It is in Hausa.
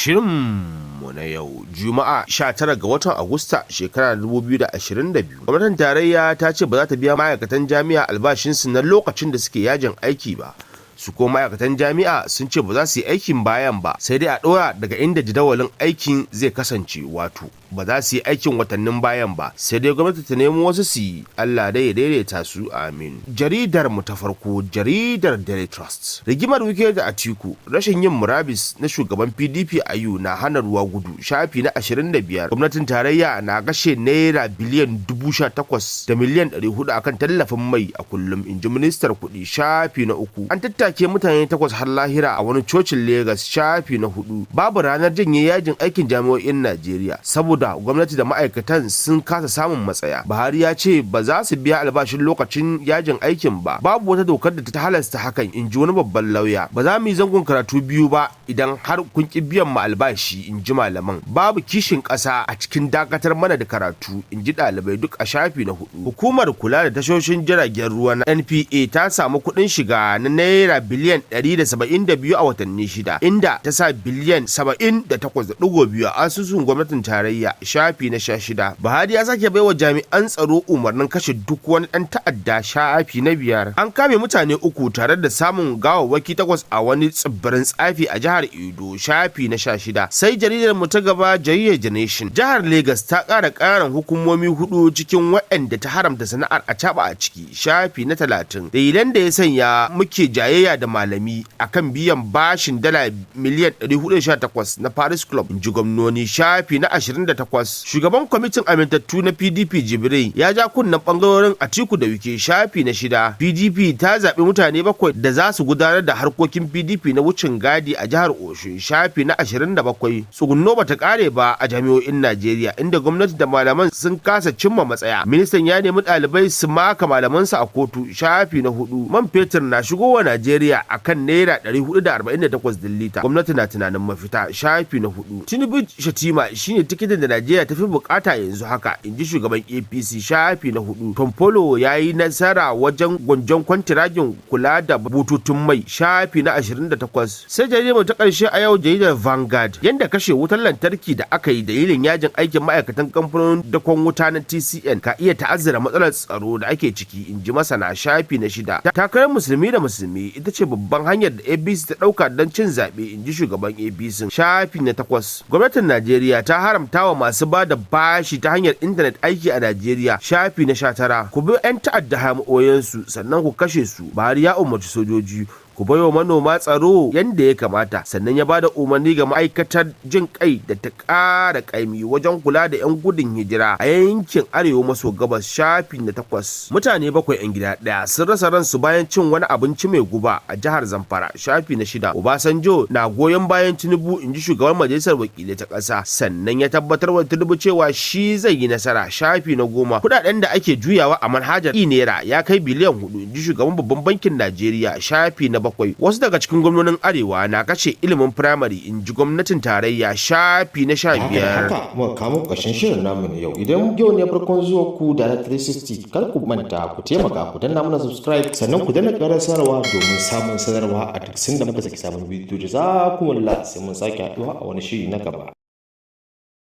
Shirinmu na yau Juma'a 19 ga watan Agusta shekarar 2022. Gwamnatin tarayya ta ce ba za ta biya ma'aikatan jami'a albashinsu na lokacin da suke yajin aiki ba. Su ko ma'aikatan jami'a sun ce ba za su yi aikin bayan ba, sai dai a ɗora daga inda jadawalin aikin zai kasance, wato ba za su yi aikin watannin bayan ba, sai dai gwamnati ta nemo wasu su yi. Allah dai ya daidaita su, amin. Jaridar mu ta farko, jaridar Daily Trust. Rigimar Wike da Atiku, rashin yin murabis na shugaban PDP ayu na hana ruwa gudu, shafi na 25. Gwamnatin tarayya na gashe naira biliyan 18 da miliyan 400 akan tallafin mai a kullum, inji ministar kuɗi, shafi na 3. An tattake mutane 8 har lahira a wani cocin Legas, shafi na 4. Babu ranar janye yajin aikin jami'o'in Najeriya saboda gwamnati da ma'aikatan sun kasa samun matsaya. Buhari ya ce ba za su biya albashin lokacin yajin aikin ba. Babu wata dokar da ta halasta hakan, inji wani babban lauya. Ba za mu yi zangon karatu biyu ba idan har kun ki biyan mu albashi, inji malaman. Babu kishin ƙasa a cikin dakatar mana da karatu, inji ɗalibai, duk a shafi na 4. Hukumar kula da tashoshin jiragen ruwa na NPA ta samu kuɗin shiga na naira biliyan 172 a watanni 6, inda ta sa biliyan 78.2 a asusun gwamnatin tarayya, shafi na 16. Buhari ya sake baiwa jami'an tsaro umarnin kashe duk wani ɗan ta'adda, shafi na 5. An kame mutane 3 tare da samun gawawwaki 8 a wani tsibirin tsafi a jihar Edo, shafi na 16. Sai jaridar mu ta gaba, jaridar Generation. Jihar Legas ta ƙara ƙarin hukumomi 4 cikin waɗanda ta haramta sana'ar acaɓa a ciki, shafi na 30. Dalilan da ya sanya muke jayayya da malami akan biyan bashin dala miliyan 418 na Paris Club, inji gwamnoni, shafi na 28. Shugaban kwamitin amintattu na PDP Jibril ya ja kunnen bangarorin Atiku da Wike, shafi na 6. PDP ta zaɓi mutane 7 da za su gudanar da harkokin PDP na wucin gadi a jihar Oshun, shafi na 27. Tsugunno bata kare ba a jami'o'in Najeriya, inda gwamnati da malaman sun kasa cimma matsaya. Ministan ya nemi ɗalibai su maka malamansa a kotu, shafi na 4. Man fetur na shigowa Najeriya akan naira 448 din lita. Gwamnati na tunanin mafita, shafi na 4. Tinubu Shatima shine tikitin da Najeriya tafi bukata yanzu haka, inji shugaban APC, shafi na 4. Tompolo ya yi nasara wajen gwanjon kwantiragin kula da bututun mai, shafi na 28. Sai jaridar ta karshe a yau, jaridar Vanguard. Yanda kashe wutar lantarki da aka yi dalilin yajin aikin ma'aikatan kamfanonin dakon wuta na TCN ka iya ta'azzara matsalar tsaro da ake ciki, inji masana, shafi na 6. Takarar musulmi da musulmi ita ce babban hanyar da APC ta dauka don cin zaɓe, inji shugaban APC, shafi na 8. Gwamnatin Najeriya ta haramta wa masu ba da bashi ta hanyar intanet aiki a Najeriya, shafi na 19. Ku bi 'yan ta'adda hamoyansu sannan ku kashe su. Buhari ya umarci sojoji ku baiwa manoma tsaro yadda ya kamata, sannan ya bada umarni ga ma'aikatar jin kai da ta ƙara ƙaimi wajen kula da 'yan gudun hijira a yankin arewa maso gabas, shafi na 8. Mutane 7 'yan gida ɗaya sun rasa ransu bayan cin wani abinci mai guba a jihar Zamfara, shafi na 6. Obasanjo na goyon bayan Tinubu, inji shugaban majalisar wakilai ta ƙasa, sannan ya tabbatar wa Tinubu cewa shi zai yi nasara, shafi na 10. Kuɗaɗen da ake juyawa a manhajar e-naira ya kai biliyan 4, inji shugaban babban bankin Najeriya, shafi na 7. Wasu daga cikin gwamnonin arewa na kashe ilimin firamare, in ji gwamnatin tarayya, shafi na 15. Haka muka kamo ƙarshen shirin namu na yau. Idan yau ne farkon zuwa ku da 360, kar ku manta ku taimaka ku danna mana subscribe, sannan ku danna ƙarar sanarwa domin samun sanarwa a duk sanda muka saki sabon bidiyo. Jazakumullah, sai mun sake haɗuwa a wani shiri na gaba.